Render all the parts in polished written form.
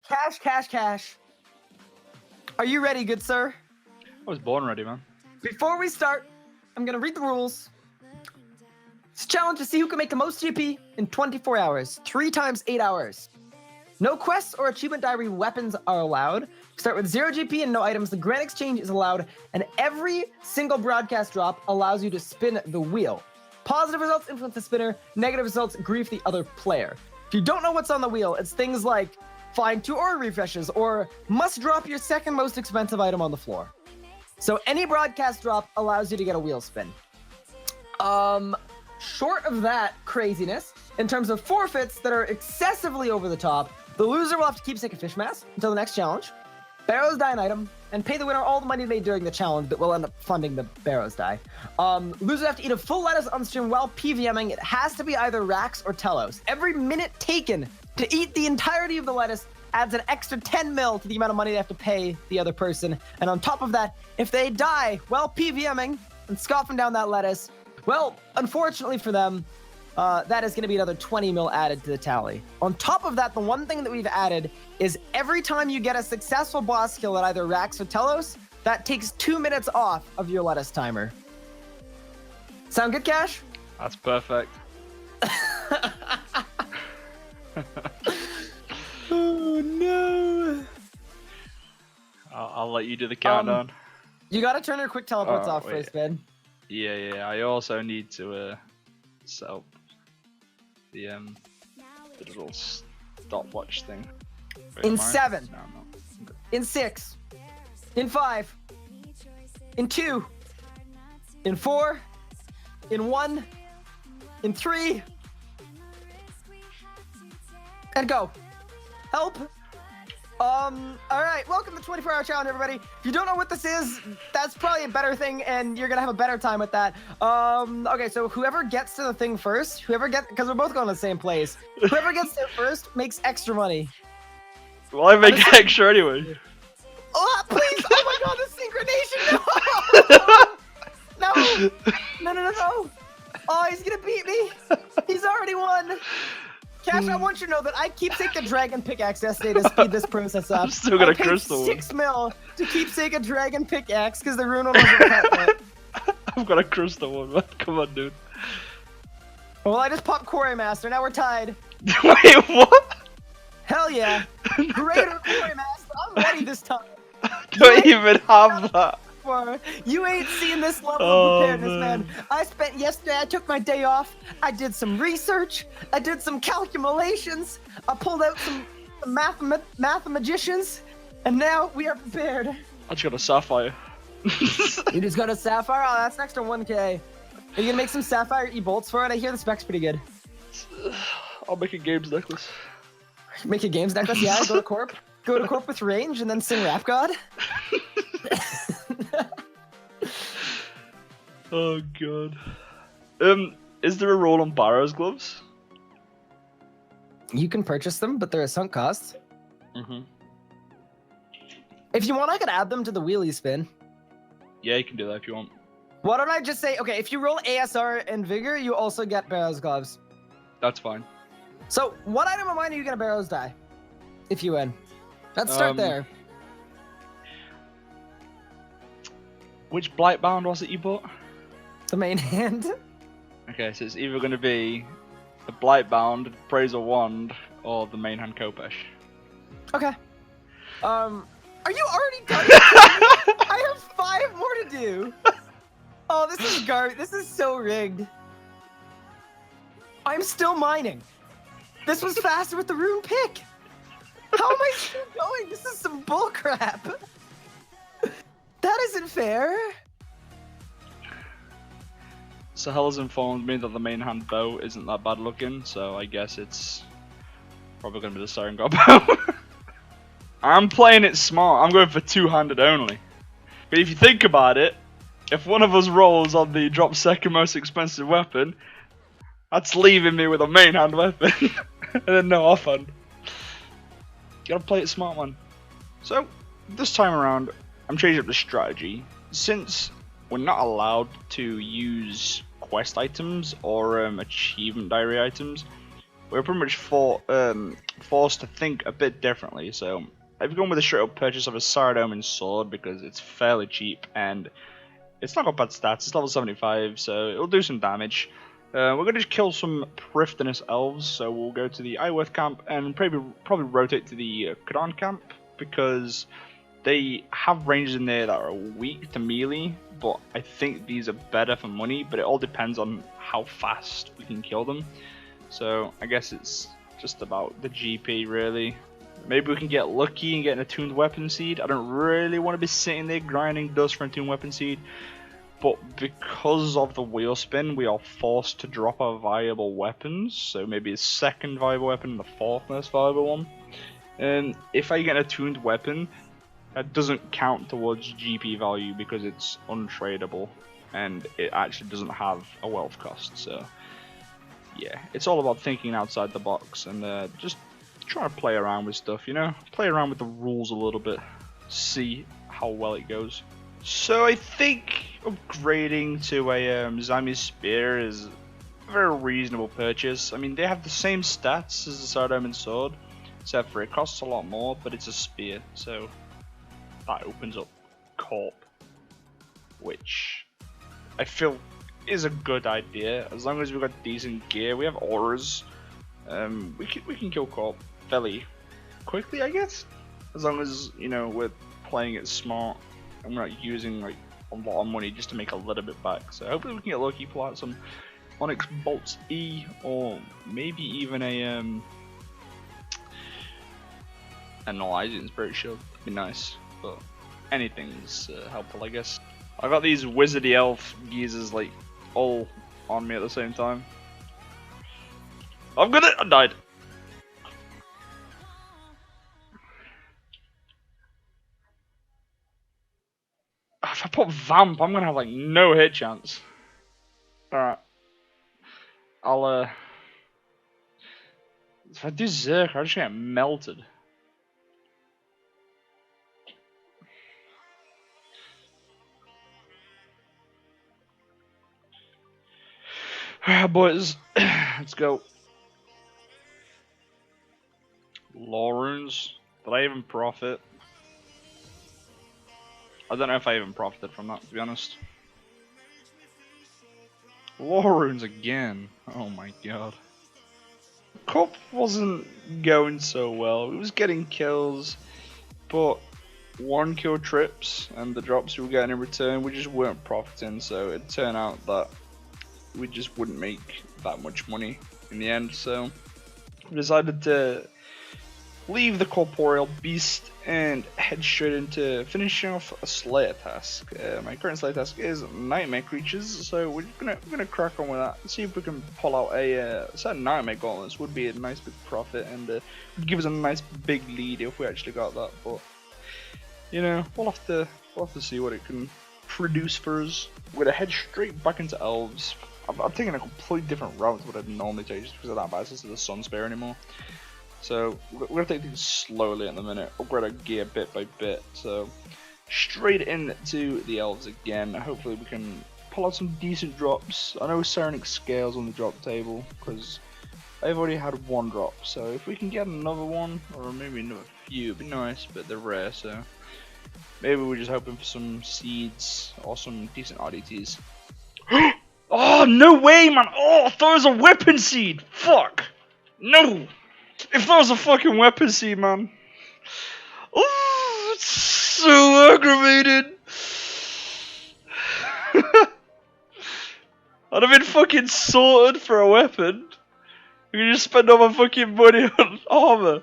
Cash, cash, cash. Are you ready, good sir? I was born ready, man. Before we start, I'm gonna read the rules. It's a challenge to see who can make the most GP in 24 hours. 3 times 8 hours. No quests or achievement diary weapons are allowed. Start with 0 GP and no items. The grand exchange is allowed, and every single broadcast drop allows you to spin the wheel. Positive results influence the spinner. Negative results grief the other player. If you don't know what's on the wheel, it's things like find 2 aura refreshes or must drop your second most expensive item on the floor. So any broadcast drop allows you to get a wheel spin. Short of that craziness, in terms of forfeits that are excessively over the top, the loser will have to keep sick of fish mass until the next challenge, Barrows die an item, and pay the winner all the money made during the challenge that will end up funding the Barrows die. Losers have to eat a full lettuce on stream while PVMing. It has to be either Rax or Telos. Every minute taken to eat the entirety of the lettuce adds an extra 10 mil to the amount of money they have to pay the other person. And on top of that, if they die while PVMing and scoffing down that lettuce, well, unfortunately for them, that is going to be another 20 mil added to the tally. On top of that, the one thing that we've added is every time you get a successful boss kill at either Rax or Telos, that takes 2 minutes off of your lettuce timer. Sound good, Cash? That's perfect. Oh, no. I'll let you do the countdown. You got to turn your quick teleports off wait. first, Ben. Yeah. I also need to set up the little stopwatch thing. Wait, In am I? 7. No, I'm not. In 6. In 5. In 2. In 4. In 1. In 3. And go. Help. Alright, welcome to 24-hour challenge, everybody. If you don't know what this is, that's probably a better thing, and you're gonna have a better time with that. Okay, so whoever gets to the thing first, because we're both going to the same place, whoever gets there first makes extra money. Well, I make extra anyway. Oh, please! Oh my god, the synchronization! No! No! Oh, he's gonna beat me! He's already won! Cash, I want you to know that I keepsake the dragon pickaxe yesterday to speed this process up. I'm still got I a paid crystal 6 mil to keepsake a dragon pickaxe because the rune one wasn't cut yet. I've got a crystal one, man. Come on, dude. Well, I just popped Quarry Master. Now we're tied. Wait, what? Hell yeah. Greater Quarry Master. I'm ready this time. Don't even have that. You ain't seen this level Oh, of preparedness, man. I spent yesterday, I took my day off, I did some research, I did some calculations, I pulled out some mathemagicians, and now we are prepared. I just got a sapphire. You just got a sapphire? Oh, that's an extra 1k. Are you gonna make some sapphire e-bolts for it? I hear the spec's pretty good. I'll make a games necklace. Make a games necklace? Yeah, go to Corp. Go to Corp with range and then sing Rap God. Oh god. Is there a roll on Barrows gloves? You can purchase them, but they're a sunk cost. Mm-hmm. If you want, I could add them to the wheelie spin. Yeah, you can do that if you want. Why don't I just say, okay, if you roll ASR and Vigor, you also get Barrows gloves. That's fine. So, what item of mine are you gonna Barrows die? If you win. Let's start there. Which Blightbound was it you bought? The main hand. Okay, so it's either going to be the Blightbound, Appraisal Wand, or the main hand Kopesh. Okay. Are you already done? I have 5 more to do. Oh, this is this is so rigged. I'm still mining. This was faster with the rune pick. How am I still going? This is some bullcrap. That isn't fair. Sahel has informed me that the main hand bow isn't that bad looking, so I guess it's probably going to be the Siren God bow. I'm playing it smart. I'm going for two-handed only. But if you think about it, if one of us rolls on the drop second most expensive weapon, that's leaving me with a main hand weapon and then no offhand. You gotta play it smart, man. So this time around, I'm changing up the strategy. Since we're not allowed to use quest items or achievement diary items, we're pretty much forced to think a bit differently. So I've gone with a straight up purchase of a Saradomin sword because it's fairly cheap and it's not got bad stats. It's level 75, so it'll do some damage. We're gonna just kill some Prifddinas elves, so we'll go to the Iworth camp and probably rotate to the Kadan camp because they have ranges in there that are weak to melee, but I think these are better for money, but it all depends on how fast we can kill them. So I guess it's just about the GP really. Maybe we can get lucky and get an attuned weapon seed. I don't really want to be sitting there grinding dust for an attuned weapon seed, but because of the wheel spin, we are forced to drop our viable weapons. So maybe a second viable weapon and the fourth most viable one. And if I get an attuned weapon, that doesn't count towards GP value because it's untradeable and it actually doesn't have a wealth cost. So yeah, it's all about thinking outside the box and just trying to play around with stuff, you know? Play around with the rules a little bit, see how well it goes. So I think upgrading to a Zami Spear is a very reasonable purchase. I mean, they have the same stats as the Saradomin Sword, except for it costs a lot more, but it's a spear, so that opens up Corp, which I feel is a good idea. As long as we've got decent gear, we have auras, we can kill Corp fairly quickly, I guess. As long as, you know, we're playing it smart and we're not using like a lot of money just to make a little bit back. So hopefully we can get lucky, pull out some Onyx Bolts E, or maybe even a Analyzing Spirit Shield. That'd be nice, but anything's helpful, I guess. I got these wizardy elf geezers like all on me at the same time. I died. If I put Vamp, I'm gonna have like no hit chance. Alright. I'll if I do Zerk, I just get melted. Alright, boys. Let's go. Law runes. Did I even profit? I don't know if I even profited from that, to be honest. Law runes again. Oh my god. Corp wasn't going so well. It was getting kills, but 1 kill trips and the drops we were getting in return, we just weren't profiting, so it turned out that we just wouldn't make that much money in the end, so we decided to leave the Corporeal beast and head straight into finishing off a Slayer task. My current Slayer task is Nightmare Creatures, so we're gonna crack on with that and see if we can pull out a certain Nightmare Gauntlets. Would be a nice big profit and would give us a nice big lead if we actually got that. But you know, we'll have to see what it can produce for us. We're gonna head straight back into Elves. I'm taking a completely different route to what I'd normally take just because I don't have access to the Sun Spear anymore. So we're gonna take things slowly at the minute, upgrade our gear bit by bit. So straight into the Elves again. Hopefully we can pull out some decent drops. I know Saranic Scales on the drop table because I've already had 1 drop. So if we can get another one, or maybe another few, it'd be nice, but they're rare. So maybe we're just hoping for some seeds or some decent RDTs. Oh, no way, man! Oh, I thought it was a weapon seed! Fuck! No! If that was a fucking weapon seed, man. Oh, it's so aggravated! I'd have been fucking sorted for a weapon. We can just spend all my fucking money on armor.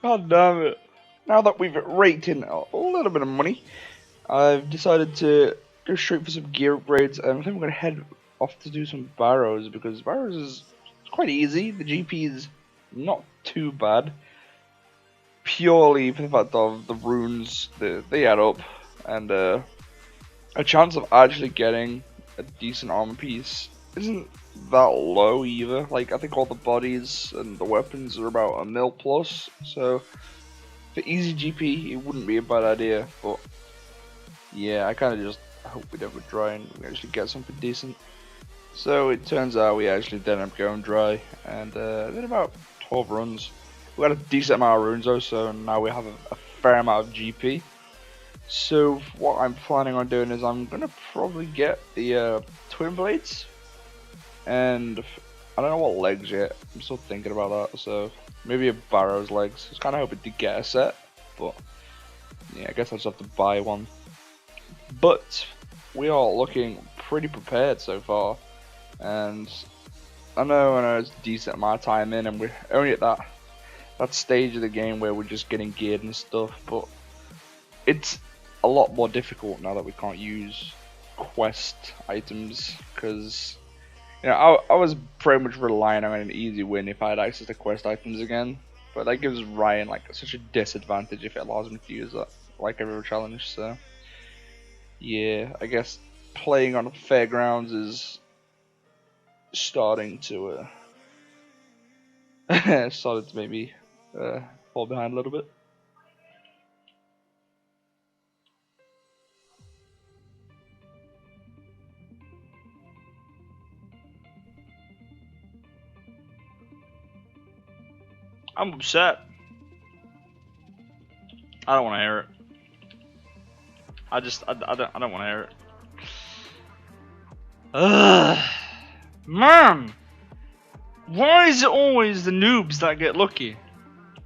God damn it. Now that we've raked in a little bit of money, I've decided to go straight for some gear upgrades. I think we're going to head off to do some Barrows because Barrows is quite easy. The GP is not too bad. Purely for the fact of the runes, they add up. And a chance of actually getting a decent armor piece isn't that low either. Like, I think all the bodies and the weapons are about 1 mil plus. So for easy GP, it wouldn't be a bad idea. But yeah, I kind of just hope we don't withdraw and we actually get something decent. So it turns out we actually did end up going dry, and did about 12 runs. We got a decent amount of runes though, so now we have a fair amount of GP. So what I'm planning on doing is I'm gonna probably get the twin blades, and I don't know what legs yet. I'm still thinking about that. So maybe a Barrows legs. I was kind of hoping to get a set, but yeah, I guess I just have to buy one. But we are looking pretty prepared so far, and I know it's a decent amount of time in, and we're only at that stage of the game where we're just getting geared and stuff, but it's a lot more difficult now that we can't use quest items, because you know I was pretty much relying on an easy win if I had access to quest items again, but that gives Ryan like such a disadvantage if it allows me to use that like every challenge. So yeah, I guess playing on fairgrounds is starting to started to maybe fall behind a little bit. I'm upset. I don't want to hear it. I don't want to hear it. Ugh, man, why is it always the noobs that get lucky?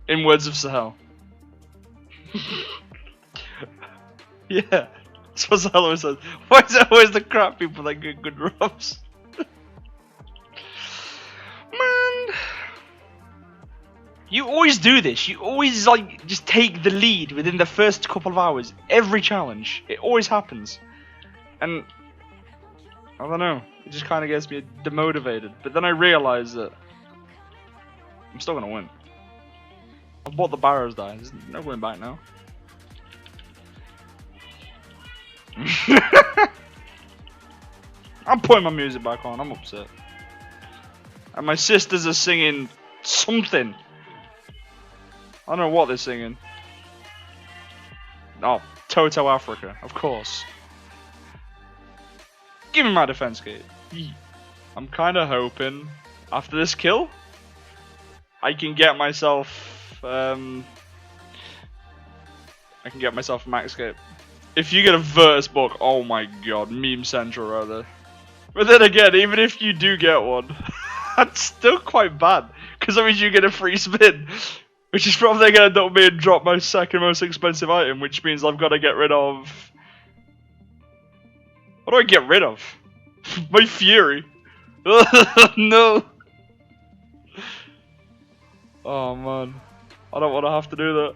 In words of Sahel. Yeah, that's what Sahel always says. Why is it always the crap people that get good rubs? Man, you always do this. You always like just take the lead within the first couple of hours. Every challenge, it always happens, and I don't know. It just kind of gets me demotivated. But then I realize that I'm still gonna win. I bought the Barrows die. There's no going back now. I'm putting my music back on. I'm upset. And my sisters are singing something. I don't know what they're singing. Oh, Toto Africa, of course. Give me my defense kit. I'm kind of hoping after this kill, I can get myself. I can get myself a max cape. If you get a Virtus book, oh my god, meme central right there. But then again, even if you do get one, that's still quite bad, because that means you get a free spin, which is probably going to end up being drop my second most expensive item, which means I've got to get rid of. What do I get rid of? My Fury. No. Oh man, I don't want to have to do that.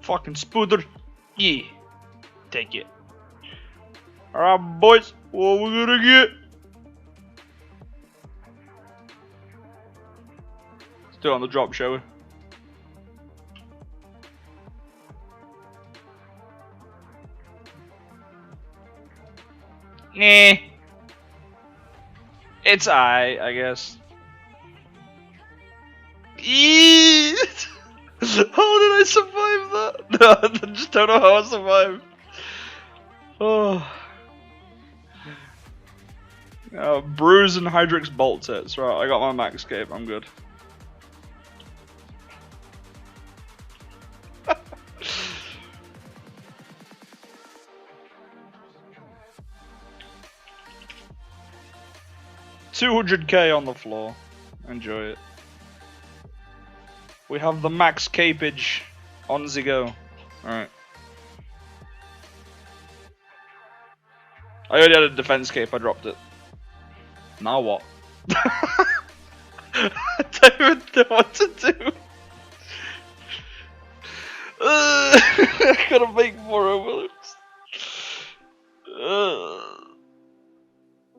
Fucking Spooder. Yeah. Take it. Alright boys, what we gonna get? Still on the drop, shall we? Nah. It's I guess. How did I survive that? No, I just don't know how I survived. Oh. Bruise and Hydrix bolt sets. Right, I got my max cape. I'm good. $200k on the floor. Enjoy it. We have the max capage on the go. Alright. I already had a defense cape, I dropped it. Now what? I don't even know what to do. I gotta make more overlooks.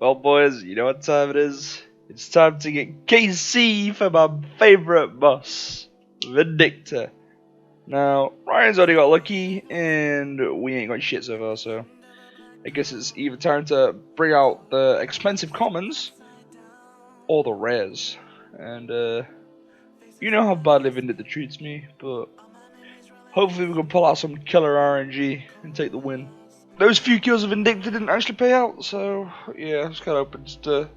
Well boys, you know what time it is? It's time to get KC for my favourite boss, Vindictor. Now, Ryan's already got lucky, and we ain't got shit so far, so I guess it's either time to bring out the expensive commons, or the rares. And, you know how badly Vindictor treats me, but hopefully we can pull out some killer RNG and take the win. those few kills of Vindicta didn't actually pay out, so yeah, I was kind of hoping just to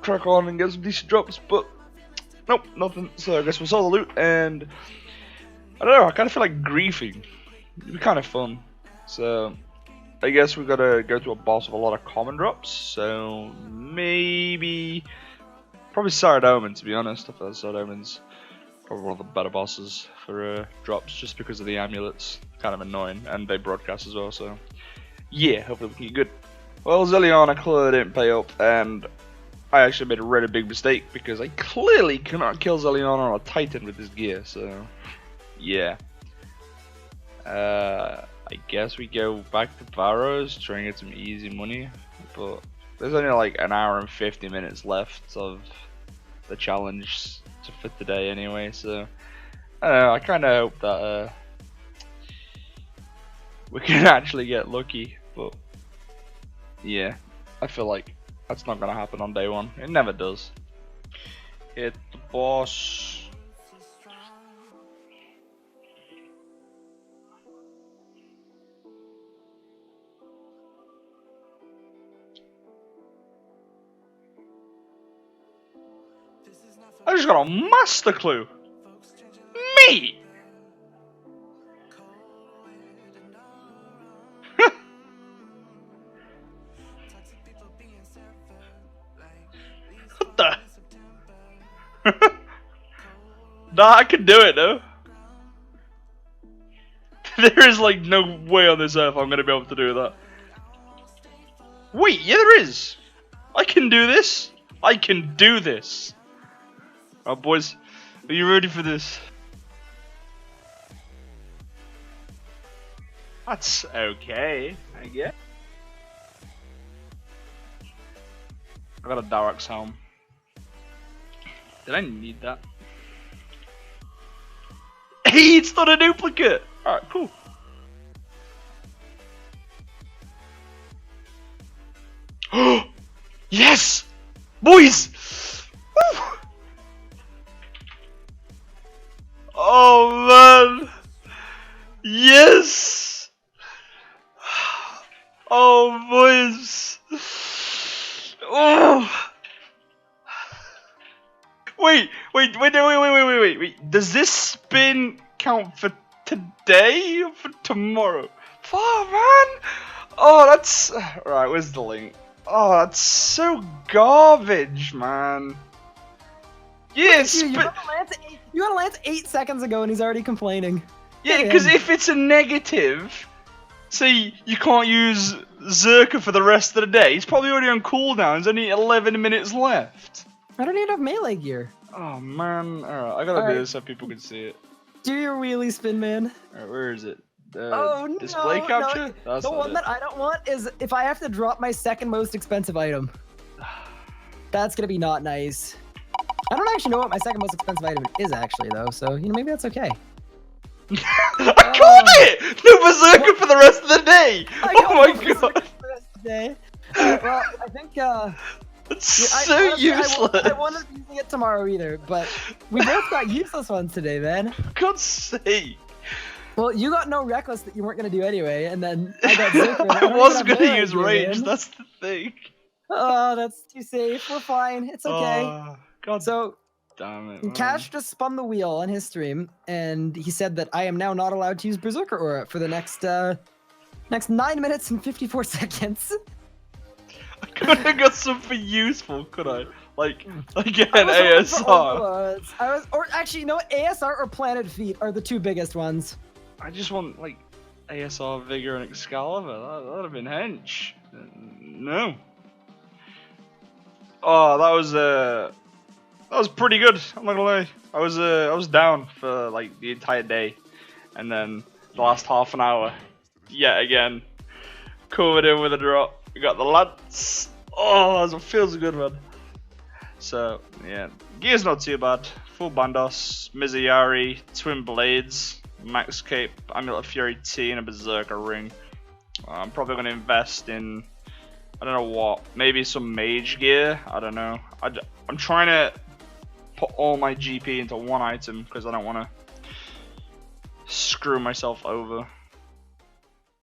crack on and get some decent drops, but nope, nothing. So I guess we saw the loot, and I don't know, I kind of feel like griefing. It'd be kind of fun. So I guess we gotta go to a boss with a lot of common drops, so maybe probably Sarad Omen, to be honest. I feel like Sarad Omen's probably one of the better bosses for drops, just because of the amulets. Kind of annoying, and they broadcast as well, so yeah, hopefully we can get good. Well, Zilliana clearly didn't pay up, and I actually made a really big mistake because I clearly cannot kill Zilliana on a Titan with this gear, so yeah. I guess we go back to Barrows, try and get some easy money, but there's only like an hour and 50 minutes left of the challenge for today anyway, so I don't know, I kind of hope that we can actually get lucky, but yeah, I feel like that's not gonna happen on day one. It never does. Hit the boss. I just got a master clue. Me. What the? Nah, I can do it though. There is like no way on this earth I'm gonna be able to do that. Wait, yeah there is. I can do this. I can do this. Alright boys, are you ready for this? That's okay, I guess. I got a Darak's helm. Did I need that? Hey, it's not a duplicate! Alright, cool. Yes! Boys! Woo! Oh man! Yes! Oh boys! Oh! Wait. Does this spin count for today or for tomorrow? Oh man! Oh, that's right. Where's the link? Oh, that's so garbage, man. Yes, you got a lance 8 seconds ago, and he's already complaining. Yeah, because if it's a negative, say you can't use Zerka for the rest of the day, he's probably already on cooldown. There's only 11 minutes left. I don't even have melee gear. Oh man, alright, I gotta do this so people can see it. Do your wheelie spin, man. Alright, where is it? Oh no! Display capture? No. The one that I don't want is if I have to drop my second most expensive item. That's gonna be not nice. I don't actually know what my second most expensive item is actually though, so you know maybe that's okay. I called it! No berserker for the rest of the day! Oh my god! For the rest of the day. Well, I think It's yeah, useless! I wasn't using it tomorrow either, but we both got useless ones today, man. For God's sake! Well, you got no reckless that you weren't gonna do anyway, and then I got Zerker. I was gonna use range, that's the thing. Oh, that's too safe. We're fine. It's okay. God So, damn it. Man. Cash just spun the wheel on his stream, and he said that I am now not allowed to use Berserker Aura for the next 9 minutes and 54 seconds. I could have got something useful, could I? Like get an ASR. Or actually, you know what? ASR or Planted Feet are the two biggest ones. I just want like ASR, Vigor, and Excalibur. That'd have been hench. No. Oh, that was pretty good. I'm not gonna lie. I was down for like the entire day, and then the last half an hour, yet again, covered in with a drop. We got the lance. Oh, it feels good, man. So yeah, gear's not too bad. Full Bandos, Mizuyari, Twin Blades, Max Cape, Amulet of Fury T, and a Berserker Ring. I'm probably gonna invest in, I don't know what, maybe some mage gear. I don't know. I'm trying to put all my GP into one item because I don't want to screw myself over.